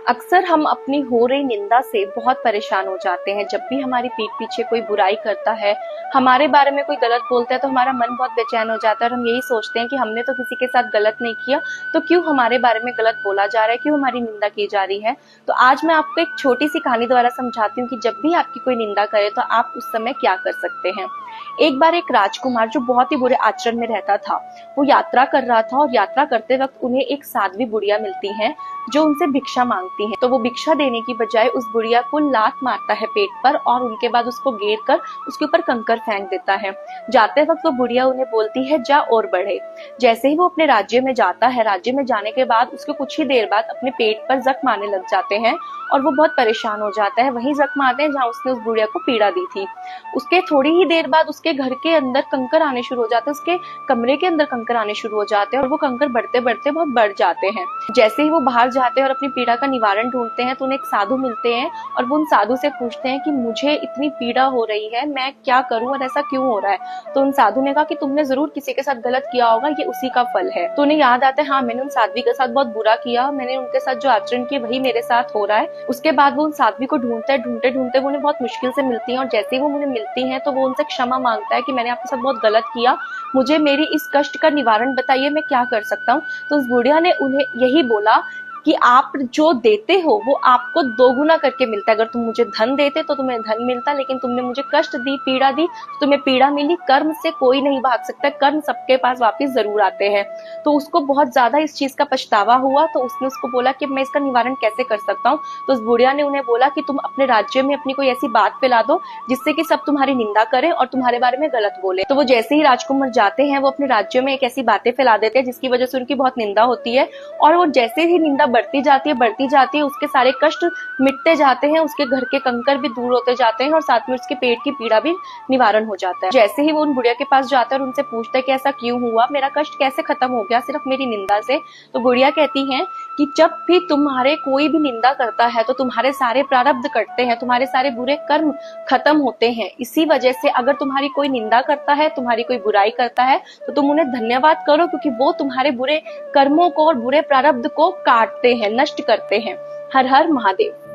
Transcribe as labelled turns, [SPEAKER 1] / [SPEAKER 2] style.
[SPEAKER 1] अक्सर हम अपनी हो रही निंदा से बहुत परेशान हो जाते हैं। जब भी हमारी पीठ पीछे कोई बुराई करता है, हमारे बारे में कोई गलत बोलता है, तो हमारा मन बहुत बेचैन हो जाता है और हम यही सोचते हैं कि हमने तो किसी के साथ गलत नहीं किया, तो क्यों हमारे बारे में गलत बोला जा रहा है, क्यों हमारी निंदा की जा रही है। तो आज मैं आपको एक छोटी सी कहानी द्वारा समझाती हूँ कि जब भी आपकी कोई निंदा करे तो आप उस समय क्या कर सकते हैं। एक बार एक राजकुमार जो बहुत ही बुरे आचरण में रहता था, वो यात्रा कर रहा था और यात्रा करते वक्त उन्हें एक साध्वी बुढ़िया मिलती है जो उनसे भिक्षा मांगती है। तो वो भिक्षा देने की बजाय उस बुढ़िया को लात मारता है पेट पर और उनके बाद उसको घेर कर उसके ऊपर कंकर फेंक देता है। जाते वक्त वो बुढ़िया उन्हें बोलती है, जा और बढ़े। जैसे ही वो अपने राज्य में जाता है, राज्य में जाने के बाद उसके कुछ ही देर बाद अपने पेट पर जख्म आने लग जाते हैं और वो बहुत परेशान हो जाता है। वही जख्म आते हैं जहाँ उसने उस बुढ़िया को पीड़ा दी थी। उसके थोड़ी ही देर बाद उसके घर के अंदर कंकर आने शुरू हो जाते हैं, उसके कमरे के अंदर कंकर आने शुरू हो जाते हैं और वो कंकर बढ़ते बढ़ते बहुत बढ़ जाते हैं। जैसे ही वो बाहर जाते हैं और अपनी पीड़ा का निवारण ढूंढते हैं तो उन्हें एक साधु मिलते हैं और वो उन साधु से पूछते हैं कि मुझे इतनी पीड़ा हो रही है, मैं क्या करूं और ऐसा क्यों हो रहा है। तो उन साधु ने कहा कि तुमने जरूर किसी के साथ गलत किया होगा, ये उसी का फल है। तो उन्हें याद आता है, हाँ मैंने उन साध्वी के साथ बहुत बुरा किया, मैंने उनके साथ जो आचरण किया वही मेरे साथ हो रहा है। उसके बाद वो उन साध्वी को ढूंढते ढूंढते वो उन्हें बहुत मुश्किल से मिलती है और जैसे ही वो उन्हें मिलती है तो वो उनसे क्षमा मांगता है कि मैंने आपके साथ बहुत गलत किया, मुझे मेरी इस कष्ट का निवारण बताइए, मैं क्या कर सकता हूँ। तो उस बुढ़िया ने उन्हें यही बोला कि आप जो देते हो वो आपको दोगुना करके मिलता है। अगर तुम मुझे धन देते तो तुम्हें धन मिलता, लेकिन तुमने मुझे कष्ट दी, पीड़ा दी, तो तुम्हें पीड़ा मिली। कर्म से कोई नहीं भाग सकता, कर्म सबके पास वापस जरूर आते हैं। तो उसको बहुत ज्यादा इस चीज का पछतावा हुआ, तो उसने उसको बोला कि मैं इसका निवारण कैसे कर सकता हूँ। तो उस बुढ़िया ने उन्हें बोला कि तुम अपने राज्य में अपनी कोई ऐसी बात फैला दो जिससे कि सब तुम्हारी निंदा करें और तुम्हारे बारे में गलत बोले। तो वो जैसे ही राजकुमार जाते हैं, वो अपने राज्य में एक ऐसी बातें फैला देते हैं जिसकी वजह से उनकी बहुत निंदा होती है और वो जैसे ही निंदा बढ़ती जाती है, उसके सारे कष्ट मिटते जाते हैं, उसके घर के कंकर भी दूर होते जाते हैं और साथ में उसके पेट की पीड़ा भी निवारण हो जाता है। जैसे ही वो उन बुढ़िया के पास जाता है और उनसे पूछता है कि ऐसा क्यों हुआ, मेरा कष्ट कैसे खत्म हो गया सिर्फ मेरी निंदा से। तो बुढ़िया कहती है कि जब भी तुम्हारे कोई भी निंदा करता है तो तुम्हारे सारे प्रारब्ध कटते हैं, तुम्हारे सारे बुरे कर्म खत्म होते हैं। इसी वजह से अगर तुम्हारी कोई निंदा करता है, तुम्हारी कोई बुराई करता है, तो तुम उन्हें धन्यवाद करो, क्योंकि वो तुम्हारे बुरे कर्मों को और बुरे प्रारब्ध को काटते हैं, नष्ट करते हैं। हर हर महादेव।